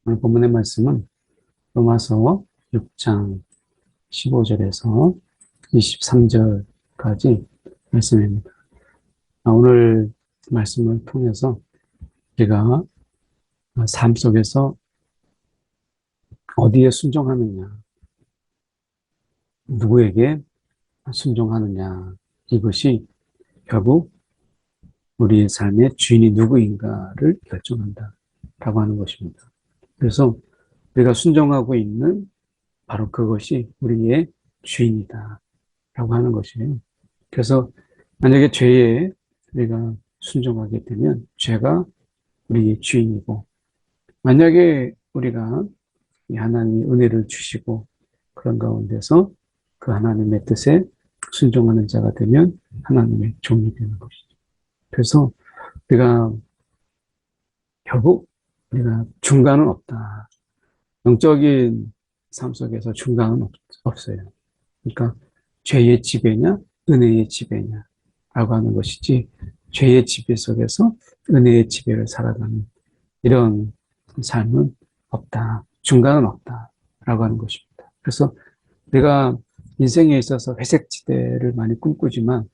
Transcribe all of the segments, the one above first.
오늘 본문의 말씀은 로마서 6장 15절에서 23절까지 말씀입니다. 오늘 말씀을 통해서 우리가 삶 속에서 어디에 순종하느냐, 누구에게 순종하느냐, 이것이 결국 우리의 삶의 주인이 누구인가를 결정한다라고 하는 것입니다. 그래서 우리가 순종하고 있는 바로 그것이 우리의 주인이다 라고 하는 것이에요. 그래서 만약에 죄에 우리가 순종하게 되면 죄가 우리의 주인이고, 만약에 우리가 하나님이 은혜를 주시고 그런 가운데서 그 하나님의 뜻에 순종하는 자가 되면 하나님의 종이 되는 것이죠. 그래서 우리가 결국 우리가 중간은 없다. 영적인 삶 속에서 중간은 없어요. 그러니까 죄의 지배냐 은혜의 지배냐라고 하는 것이지, 죄의 지배 속에서 은혜의 지배를 살아가는 이런 삶은 없다. 중간은 없다라고 하는 것입니다. 그래서 우리가 인생에 있어서 회색지대를 많이 꿈꾸지만,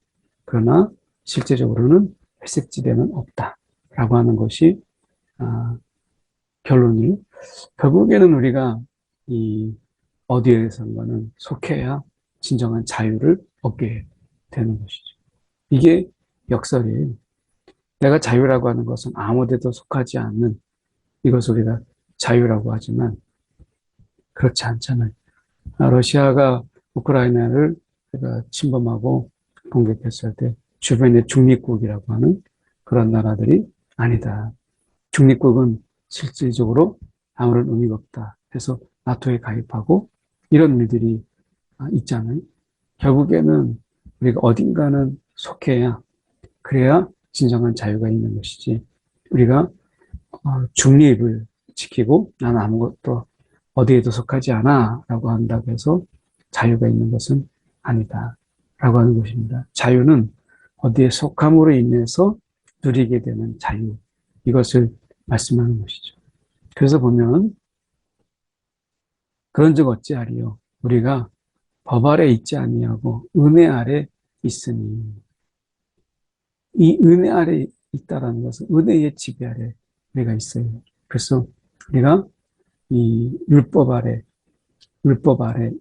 그러나 실제적으로는 회색지대는 없다라고 하는 것이 결론이, 결국에는 우리가 이 어디에선가는 속해야 진정한 자유를 얻게 되는 것이죠. 이게 역설이에요. 내가 자유라고 하는 것은 아무데도 속하지 않는 이것을 우리가 자유라고 하지만 그렇지 않잖아요. 러시아가 우크라이나를 침범하고 공격했을 때 주변에 중립국이라고 하는 그런 나라들이 아니다. 중립국은 실질적으로 아무런 의미가 없다 해서 나토에 가입하고 이런 일들이 있잖아요. 결국에는 우리가 어딘가는 속해야, 그래야 진정한 자유가 있는 것이지, 우리가 중립을 지키고 나는 아무것도 어디에도 속하지 않아 라고 한다고 해서 자유가 있는 것은 아니다 라고 하는 것입니다. 자유는 어디에 속함으로 인해서 누리게 되는 자유, 이것을 말씀하는 것이죠. 그래서 보면 그런즉 어찌하리요, 우리가 법 아래 있지 아니하고 은혜 아래 있으니. 이 은혜 아래 있다라는 것은 은혜의 지배 아래 우리가 있어요. 그래서 우리가 이 율법 아래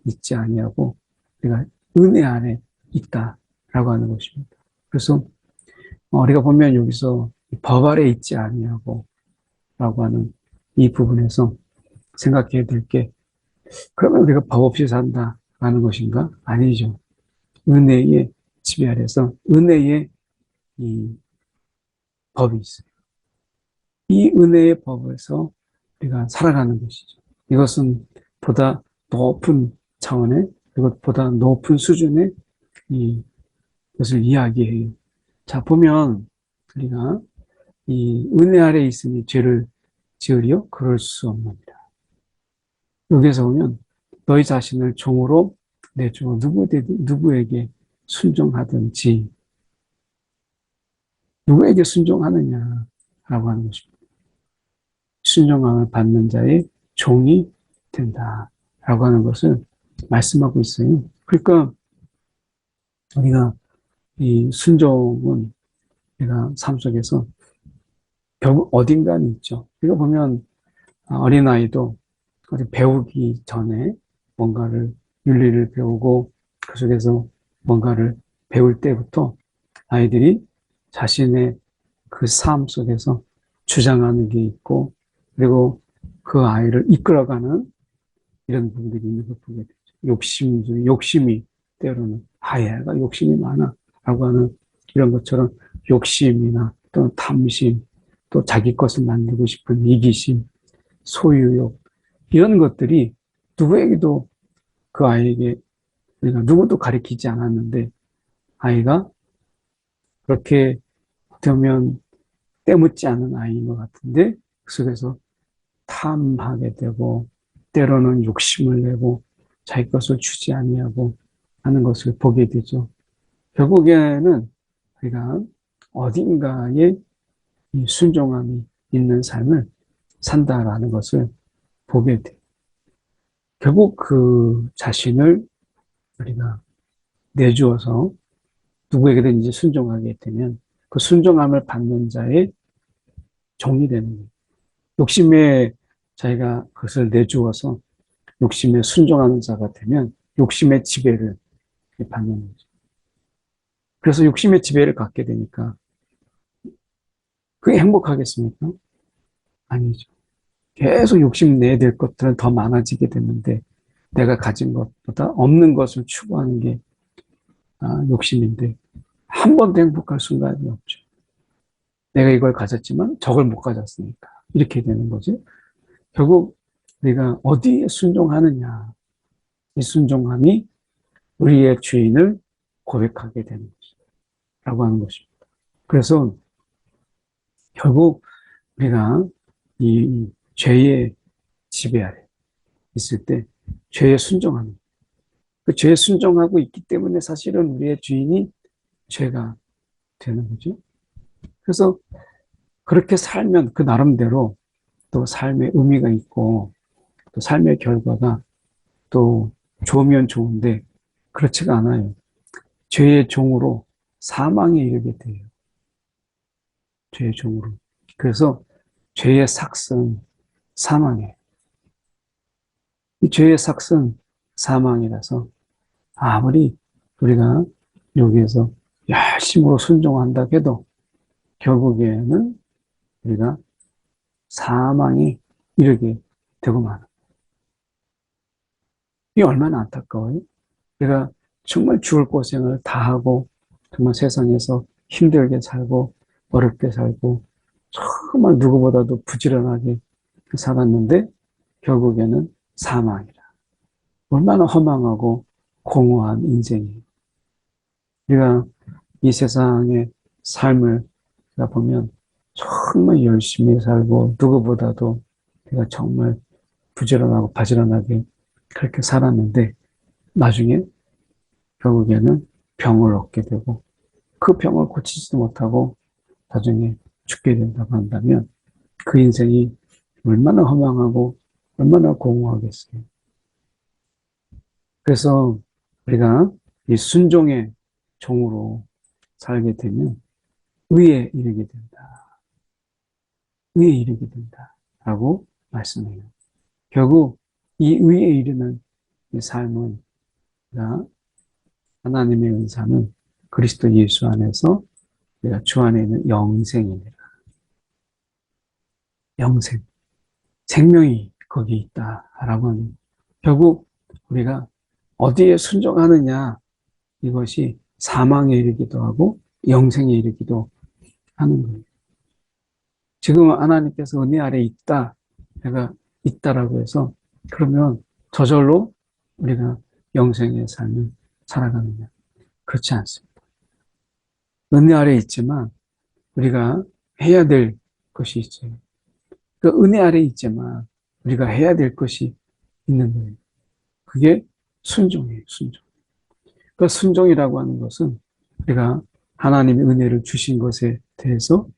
있지 아니하고 우리가 은혜 안에 있다라고 하는 것입니다. 그래서 우리가 보면 여기서 법 아래 있지 아니하고 라고 하는 이 부분에서 생각해야 될 게, 그러면 우리가 법 없이 산다라는 것인가? 아니죠. 은혜의 지배 아래서 은혜의 이 법이 있어요. 이 은혜의 법에서 우리가 살아가는 것이죠. 이것은 보다 높은 차원의, 이것보다 높은 수준의 이것을 이야기해요. 자, 보면 우리가 이 은혜 아래 있으니 죄를 지으리요? 그럴 수 없습니다. 여기에서 보면 너희 자신을 종으로 내주어 누구에게 순종하든지, 누구에게 순종하느냐라고 하는 것입니다. 순종함을 받는 자의 종이 된다라고 하는 것을 말씀하고 있어요. 그러니까 우리가 이 순종은 우리가 삶 속에서 결국 어딘가는 있죠. 우리가 보면 어린아이도 배우기 전에 뭔가를, 윤리를 배우고 그 속에서 뭔가를 배울 때부터 아이들이 자신의 그 삶 속에서 주장하는 게 있고, 그리고 그 아이를 이끌어가는 이런 부분들이 있는 걸 보게 되죠. 욕심이 때로는 얘가 욕심이 많아 라고 하는 이런 것처럼 욕심이나 또는 탐심, 또 자기 것을 만들고 싶은 이기심, 소유욕, 이런 것들이 누구에게도, 그 아이에게 우리가 누구도 가르치지 않았는데 아이가 그렇게 되면 때묻지 않은 아이인 것 같은데 그 속에서 탐하게 되고 때로는 욕심을 내고 자기 것을 주지 아니하고 하는 것을 보게 되죠. 결국에는 우리가 어딘가에 이 순종함이 있는 삶을 산다라는 것을 보게 돼. 결국 그 자신을 우리가 내주어서 누구에게든지 순종하게 되면 그 순종함을 받는 자의 종이 되는 거예요. 욕심에 자기가 그것을 내주어서 욕심에 순종하는 자가 되면 욕심의 지배를 받는 거죠. 그래서 욕심의 지배를 갖게 되니까 그게 행복하겠습니까? 아니죠. 계속 욕심내야 될 것들은 더 많아지게 됐는데 내가 가진 것보다 없는 것을 추구하는 게 욕심인데 한 번도 행복할 순간이 없죠. 내가 이걸 가졌지만 저걸 못 가졌으니까 이렇게 되는 거지. 결국 우리가 어디에 순종하느냐, 이 순종함이 우리의 주인을 고백하게 되는 것이라고 하는 것입니다. 그래서 결국 우리가 이 죄의 지배 아래 있을 때 죄에 순종하는, 그 죄에 순종하고 있기 때문에 사실은 우리의 주인이 죄가 되는 거죠. 그래서 그렇게 살면 그 나름대로 또 삶의 의미가 있고 또 삶의 결과가 또 좋으면 좋은데 그렇지가 않아요. 죄의 종으로 사망에 이르게 돼요. 죄의 종으로. 그래서 죄의 삭은 사망이에요. 이 죄의 삭은 사망이라서 아무리 우리가 여기에서 열심으로 순종한다 해도 결국에는 우리가 사망에 이르게 되고 마는. 이게 얼마나 안타까워요? 내가 정말 죽을 고생을 다 하고 정말 세상에서 힘들게 살고 어렵게 살고 정말 누구보다도 부지런하게 살았는데 결국에는 사망이라. 얼마나 허망하고 공허한 인생이에요. 우리가 이 세상의 삶을 보면 정말 열심히 살고 누구보다도 내가 정말 부지런하고 바지런하게 그렇게 살았는데 나중에 결국에는 병을 얻게 되고 그 병을 고치지도 못하고 나중에 죽게 된다고 한다면 그 인생이 얼마나 허망하고 얼마나 공허하겠어요. 그래서 우리가 이 순종의 종으로 살게 되면 의에 이르게 된다. 의에 이르게 된다. 라고 말씀해요. 결국 이 의에 이르는 이 삶은 하나님의 은사는 그리스도 예수 안에서 우리가 주 안에 있는 영생입니다. 영생. 생명이 거기 있다라고 하는. 결국 우리가 어디에 순종하느냐 이것이 사망에 이르기도 하고 영생에 이르기도 하는 거예요. 지금 하나님께서 은혜 아래 있다, 내가 있다라고 해서 그러면 저절로 우리가 영생의 삶을 살아가느냐? 그렇지 않습니다. 은혜 아래 있지만 우리가 해야 될 것이 있어요. 그 은혜 아래 있지만 우리가 해야 될 것이 있는 거예요. 그게 순종이에요, 순종. 그 순종이라고 하는 것은 우리가 하나님의 은혜를 주신 것에 대해서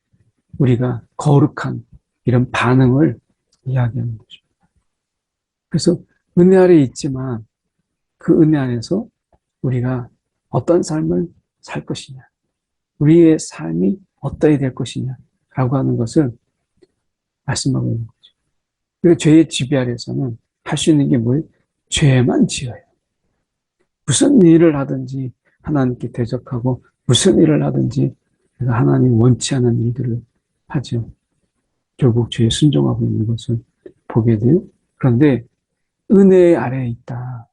우리가 거룩한 이런 반응을 이야기하는 것입니다. 그래서 은혜 아래 있지만 그 은혜 안에서 우리가 어떤 삶을 살 것이냐, 우리의 삶이 어떠해야 될 것이냐라고 하는 것을 말씀하고 있는 거죠. 그리고 죄의 지배 아래서는 할 수 있는 게 뭐예요? 죄만 지어요. 무슨 일을 하든지 하나님께 대적하고 무슨 일을 하든지 하나님 원치 않은 일들을 하죠. 결국 죄에 순종하고 있는 것을 보게 돼요. 그런데 은혜 아래에 있다.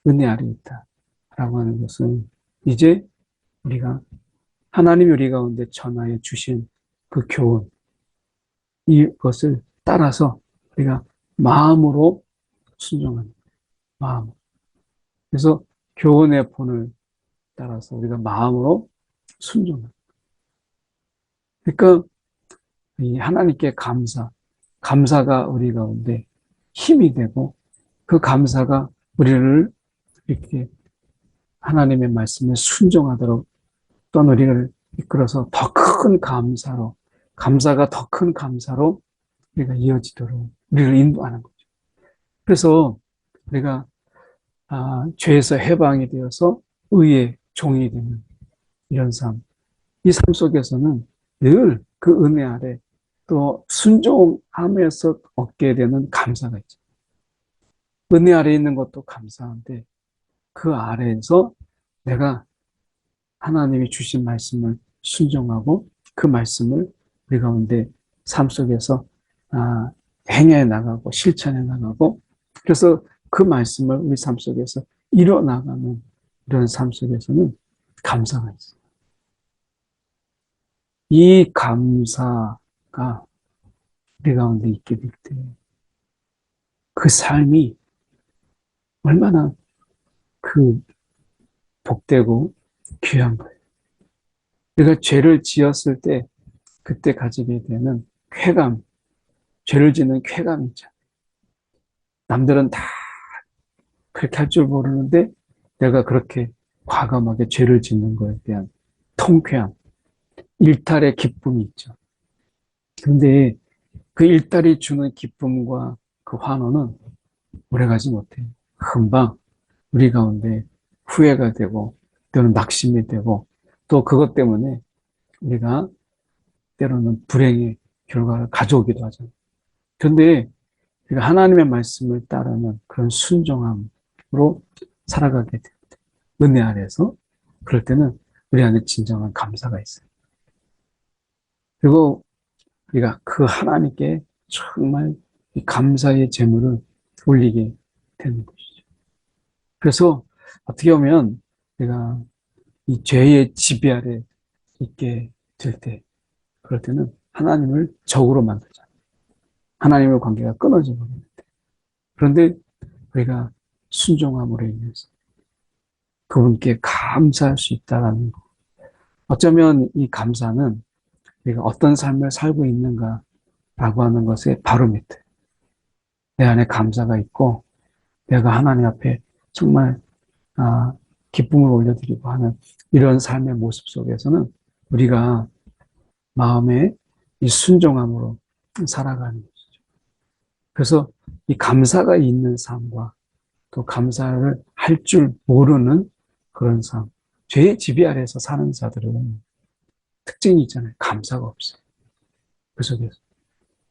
은혜 아래에 있다. 라고 하는 것은 이제 우리가 하나님이 우리 가운데 전하여 주신 그 교훈, 이것을 따라서 우리가 마음으로 순종하는 마음. 그래서 교훈의 본을 따라서 우리가 마음으로 순종하는. 그러니까 이 하나님께 감사가 우리 가운데 힘이 되고 그 감사가 우리를 이렇게 하나님의 말씀에 순종하도록 또 우리를 이끌어서 더 큰 감사가 더 큰 감사로 우리가 이어지도록 우리를 인도하는 거죠. 그래서 우리가 죄에서 해방이 되어서 의의 종이 되는 이런 삶. 이 삶 속에서는 늘 그 은혜 아래 또 순종하면서 얻게 되는 감사가 있죠. 은혜 아래 있는 것도 감사한데 그 아래에서 내가 하나님이 주신 말씀을 순종하고 그 말씀을 우리 가운데 삶 속에서 행해 나가고 실천해 나가고 그래서 그 말씀을 우리 삶 속에서 이뤄 나가는 이런 삶 속에서는 감사가 있어요. 이 감사가 우리 가운데 있게 될 때 그 삶이 얼마나 그 복되고 귀한 거예요. 우리가 죄를 지었을 때 그때 가지게 되는 쾌감, 죄를 짓는 쾌감이 있잖아요. 남들은 다 그렇게 할 줄 모르는데 내가 그렇게 과감하게 죄를 짓는 거에 대한 통쾌함, 일탈의 기쁨이 있죠. 그런데 그 일탈이 주는 기쁨과 그 환호는 오래가지 못해요. 금방 우리 가운데 후회가 되고 또는 낙심이 되고 또 그것 때문에 우리가 때로는 불행의 결과를 가져오기도 하잖아요. 그런데 하나님의 말씀을 따르는 그런 순종함으로 살아가게 됩니다. 은혜 아래서 그럴 때는 우리 안에 진정한 감사가 있어요. 그리고 우리가 그 하나님께 정말 감사의 제물을 올리게 되는 것이죠. 그래서 어떻게 보면 우리가 이 죄의 지배 아래 있게 될 때, 그럴 때는 하나님을 적으로 만들잖아요. 하나님의 관계가 끊어져 버리는데. 그런데 우리가 순종함으로 인해서 그분께 감사할 수 있다는 거. 어쩌면 이 감사는 우리가 어떤 삶을 살고 있는가라고 하는 것의 바로미터. 내 안에 감사가 있고 내가 하나님 앞에 정말 기쁨을 올려드리고 하는 이런 삶의 모습 속에서는 우리가 마음에 이 순종함으로 살아가는 것이죠. 그래서 이 감사가 있는 삶과 또 감사를 할 줄 모르는 그런 삶. 죄의 지배 아래에서 사는 자들은 특징이 있잖아요. 감사가 없어요. 그 속에서.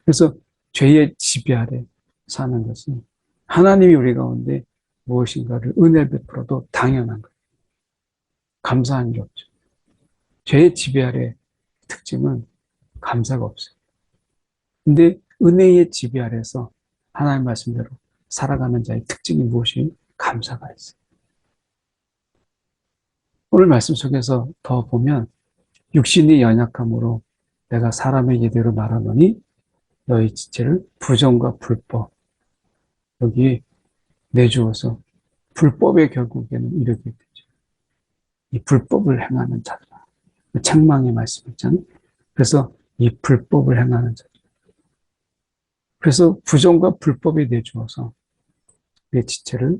그래서 죄의 지배 아래 사는 것은 하나님이 우리 가운데 무엇인가를 은혜를 베풀어도 당연한 거예요. 감사한 일 없죠. 죄의 지배 아래 특징은 감사가 없어요. 근데 은혜의 지배 아래서 하나님 말씀대로 살아가는 자의 특징이 무엇이? 감사가 있어요. 오늘 말씀 속에서 더 보면 육신의 연약함으로 내가 사람의 예대로 말하노니 너희 지체를 부정과 불법 여기 내주어서 불법의 결국에는 이르게 되죠. 이 불법을 행하는 자들아. 책망의 말씀 있잖아요. 그래서 이 불법을 행하는 자들. 그래서 부정과 불법에 내주어서 내 지체를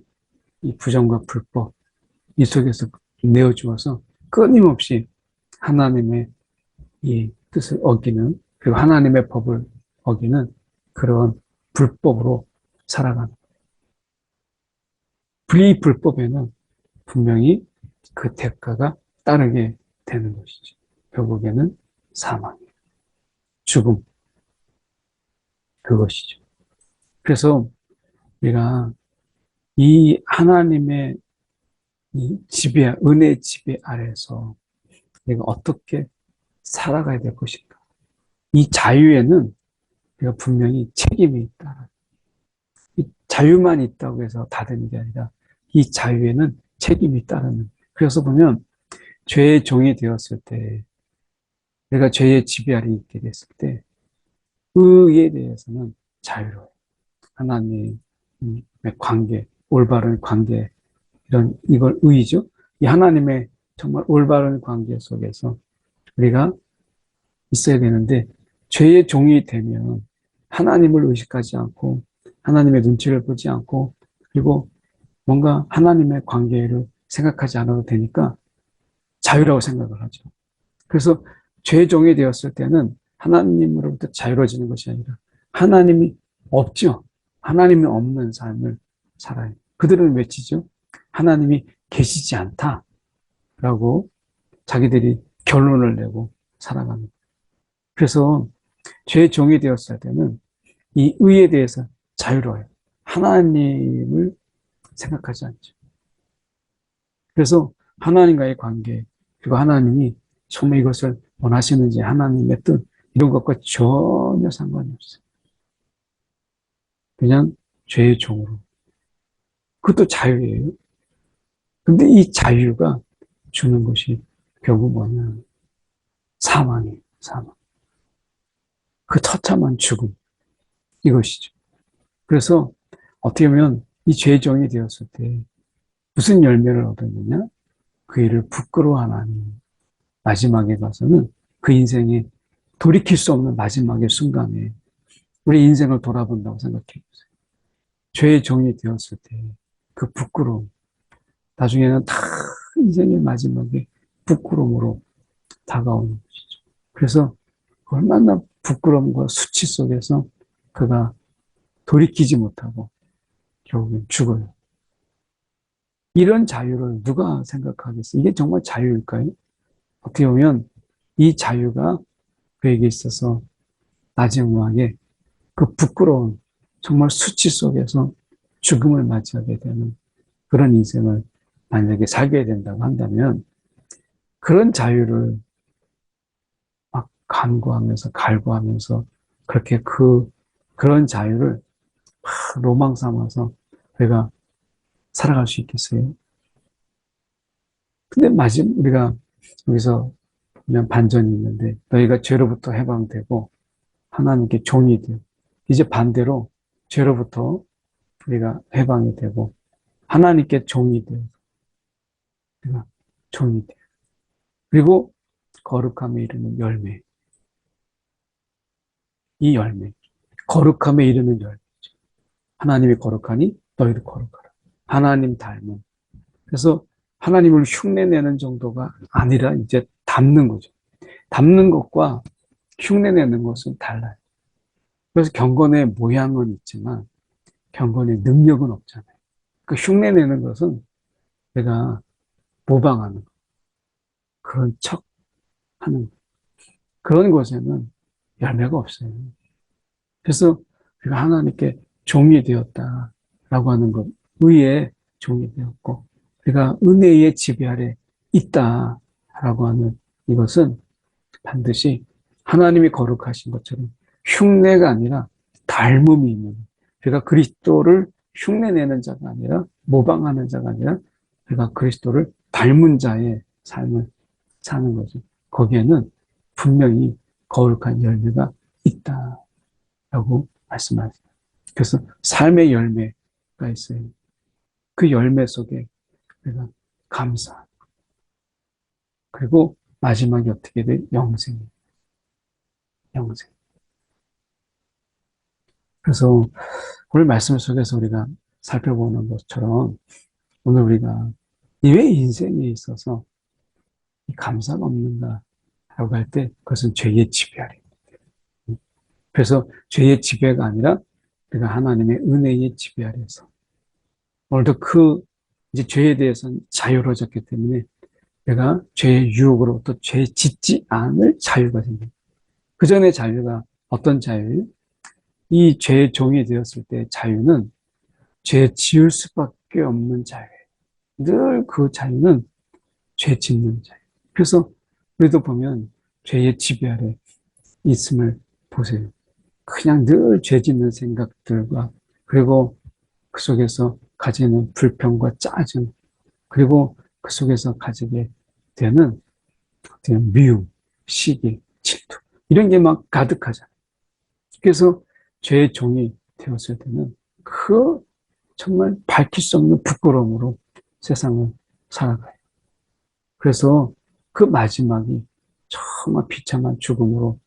이 부정과 불법 이 속에서 내어주어서 끊임없이 하나님의 이 뜻을 어기는 그리고 하나님의 법을 어기는 그런 불법으로 살아가는 거예요. 이 불법에는 분명히 그 대가가 따르게 되는 것이죠. 결국에는 사망이에요. 죽음. 그것이죠. 그래서 우리가 이 하나님의 이 지배, 은혜 지배 아래에서 내가 어떻게 살아가야 될 것인가. 이 자유에는 우리가 분명히 책임이 있다. 이 자유만 있다고 해서 다 되는 게 아니라 이 자유에는 책임이 있다는. 그래서 보면 죄의 종이 되었을 때 내가 죄의 지배 아래 있게 됐을 때 의에 대해서는 자유로워요. 하나님의 관계, 올바른 관계 이걸 의죠. 이 하나님의 정말 올바른 관계 속에서 우리가 있어야 되는데 죄의 종이 되면 하나님을 의식하지 않고 하나님의 눈치를 보지 않고 그리고 뭔가 하나님의 관계를 생각하지 않아도 되니까 자유라고 생각을 하죠. 그래서 죄의 종이 되었을 때는 하나님으로부터 자유로워지는 것이 아니라 하나님이 없죠. 하나님이 없는 삶을 살아요. 그들은 외치죠. 하나님이 계시지 않다라고 자기들이 결론을 내고 살아갑니다. 그래서 죄의 종이 되었을 때는 이 의에 대해서 자유로워요. 하나님을 생각하지 않죠. 그래서 하나님과의 관계, 그리고 하나님이 정말 이것을 원하시는지 하나님의 뜻, 이런 것과 전혀 상관이 없어요. 그냥 죄의 종으로. 그것도 자유예요. 근데 이 자유가 주는 것이 결국 뭐냐. 사망이에요, 사망. 그 처참한 죽음. 이것이죠. 그래서 어떻게 보면 이 죄의 종이 되었을 때 무슨 열매를 얻었느냐? 그 일을 부끄러워하나니 마지막에 가서는 그 인생에 돌이킬 수 없는 마지막의 순간에 우리 인생을 돌아본다고 생각해 보세요. 죄의 종이 되었을 때 그 부끄러움, 나중에는 다 인생의 마지막에 부끄러움으로 다가오는 것이죠. 그래서 얼마나 부끄러움과 수치 속에서 그가 돌이키지 못하고 결국은 죽어요. 이런 자유를 누가 생각하겠어요? 이게 정말 자유일까요? 어떻게 보면 이 자유가 그에게 있어서 마지막에 그 부끄러운 정말 수치 속에서 죽음을 맞이하게 되는 그런 인생을 만약에 살게 된다고 한다면 그런 자유를 막 간구하면서 갈구하면서 그렇게 그런 자유를 막 로망 삼아서 우리가 살아갈 수 있겠어요? 근데 우리가 여기서 보면 반전이 있는데 너희가 죄로부터 해방되고 하나님께 종이 되고 이제 반대로 죄로부터 우리가 해방이 되고 하나님께 종이 되고 우리가 종이 돼요. 그리고 거룩함에 이르는 열매. 이 열매. 거룩함에 이르는 열매. 하나님이 거룩하니 너희도 거룩하라. 하나님 닮은. 그래서 하나님을 흉내내는 정도가 아니라 이제 닮는 거죠. 닮는 것과 흉내내는 것은 달라요. 그래서 경건의 모양은 있지만 경건의 능력은 없잖아요. 그 흉내내는 것은 내가 모방하는 거, 그런 척 하는 거. 그런 것에는 열매가 없어요. 그래서 우리가 하나님께 종이 되었다라고 하는 것, 의의 종이 되었고, 우리가 은혜의 지배 아래 있다라고 하는 이것은 반드시 하나님이 거룩하신 것처럼 흉내가 아니라 닮음이 있는, 우리가 그리스도를 흉내내는 자가 아니라 모방하는 자가 아니라 우리가 그리스도를 닮은 자의 삶을 사는 거죠. 거기에는 분명히 거룩한 열매가 있다라고 말씀하세요. 그래서 삶의 열매가 있어요. 그 열매 속에 우리가 감사, 그리고 마지막에 어떻게 돼? 영생. 영생. 그래서 오늘 말씀 속에서 우리가 살펴보는 것처럼 오늘 우리가 왜 인생에 있어서 감사가 없는가라고 할 때 그것은 죄의 지배 아래. 그래서 죄의 지배가 아니라 우리가 하나님의 은혜의 지배 아래서 오늘도 이제 죄에 대해서는 자유로워졌기 때문에 내가 죄의 유혹으로부터 죄 짓지 않을 자유가 생깁니다. 그 전에 자유가 어떤 자유예요? 이 죄의 종이 되었을 때 자유는 죄 지을 수밖에 없는 자유예요. 늘 그 자유는 죄 짓는 자유. 그래서 우리도 보면 죄의 지배 아래 있음을 보세요. 그냥 늘 죄 짓는 생각들과 그리고 그 속에서 가지는 불평과 짜증 그리고 그 속에서 가지게 되는 미움, 시기, 질투 이런 게 막 가득하잖아요. 그래서 죄의 종이 되었을 때는 그 정말 밝힐 수 없는 부끄러움으로 세상을 살아가요. 그래서 그 마지막이 정말 비참한 죽음으로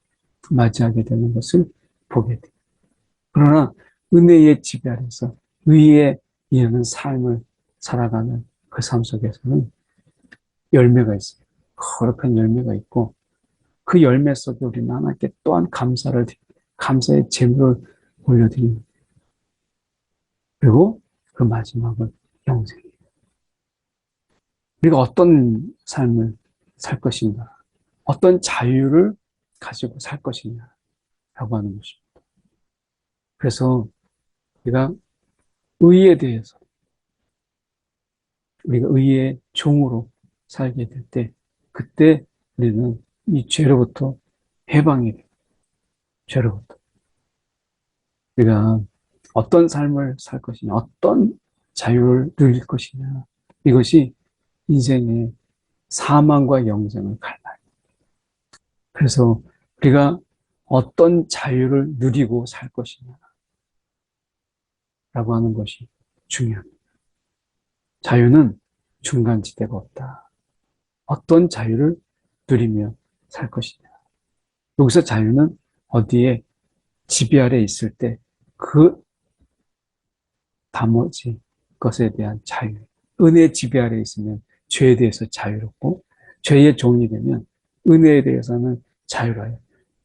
맞이하게 되는 것을 보게 돼요. 그러나 은혜의 지배 아래서 의에 이르는 삶을 살아가는 그 삶 속에서는 열매가 있어요. 거룩한 열매가 있고 그 열매 속에 우리는 하나님께 또한 감사의 제물을 올려드립니다. 그리고 그 마지막은 영생이에요. 우리가 어떤 삶을 살 것인가, 어떤 자유를 가지고 살 것이냐라고 하는 것입니다. 그래서 우리가 의에 대해서, 우리가 의의 종으로 살게 될 때, 그때 우리는 이 죄로부터 해방이 돼요. 죄로부터. 우리가 어떤 삶을 살 것이냐, 어떤 자유를 누릴 것이냐, 이것이 인생의 사망과 영생을 갈라요. 그래서 우리가 어떤 자유를 누리고 살 것이냐라고 하는 것이 중요합니다. 자유는 중간지대가 없다. 어떤 자유를 누리며 살 것이냐. 여기서 자유는 어디에 지배 아래 있을 때 그 나머지 것에 대한 자유. 은혜의 지배 아래 있으면 죄에 대해서 자유롭고, 죄의 종이 되면 은혜에 대해서는 자유로워요.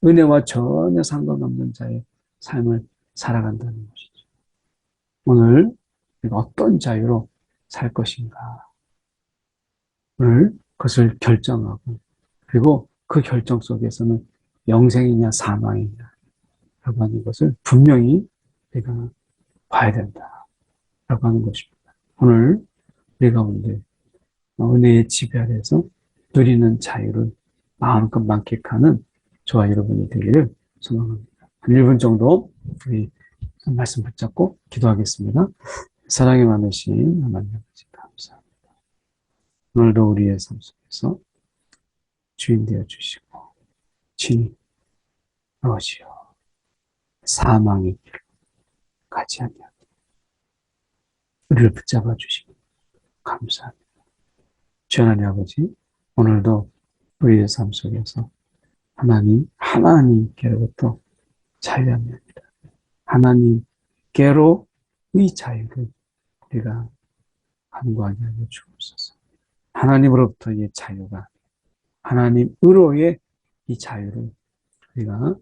은혜와 전혀 상관없는 자의 삶을 살아간다는 것이죠. 오늘 우리가 어떤 자유로 살 것인가. 오늘 그것을 결정하고, 그리고 그 결정 속에서는 영생이냐 사망이냐 라고 하는 것을 분명히 우리가 봐야 된다라고 하는 것입니다. 오늘 우리 가운데 은혜의 지배 아래에서 누리는 자유를 마음껏 만끽하는 저와 여러분이 되기를 소망합니다. 한 1분 정도 우리 말씀 붙잡고 기도하겠습니다. 사랑이 많으신 하나님 아버지 감사합니다. 오늘도 우리의 삶 속에서 주인 되어 주시고 진이 무엇이요 사망의 길로 가지 아니하게 우리를 붙잡아 주시고 감사합니다. 주 하나님 아버지, 오늘도 우리의 삶 속에서 하나님께로부터 자유합니다. 하나님께로 이 자유를 우리가 간구하게 하여 주옵소서. 하나님으로부터의 자유가 하나님으로의 이 자유를 우리가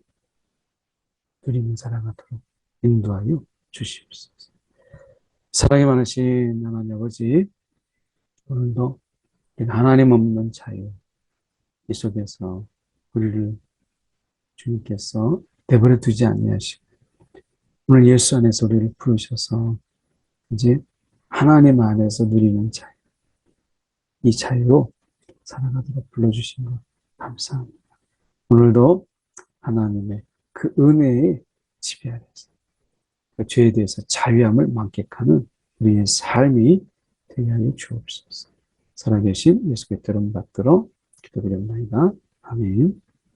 누리는 살아가도록 인도하여 주시옵소서. 사랑이 많으신 하나님 아버지, 오늘도 하나님 없는 자유 이 속에서 우리를 주님께서 내버려 두지 아니하시고 오늘 예수 안에서 우리를 부르셔서 이제 하나님 안에서 누리는 자유, 이 자유로 살아가도록 불러주신 것 감사합니다. 오늘도 하나님의 그 은혜의 지배 아래서 그 죄에 대해서 자유함을 만끽하는 우리의 삶이 되게 하여 주옵소서. 살아계신 예수께서 이름 받들어 기도드립니다. 아멘.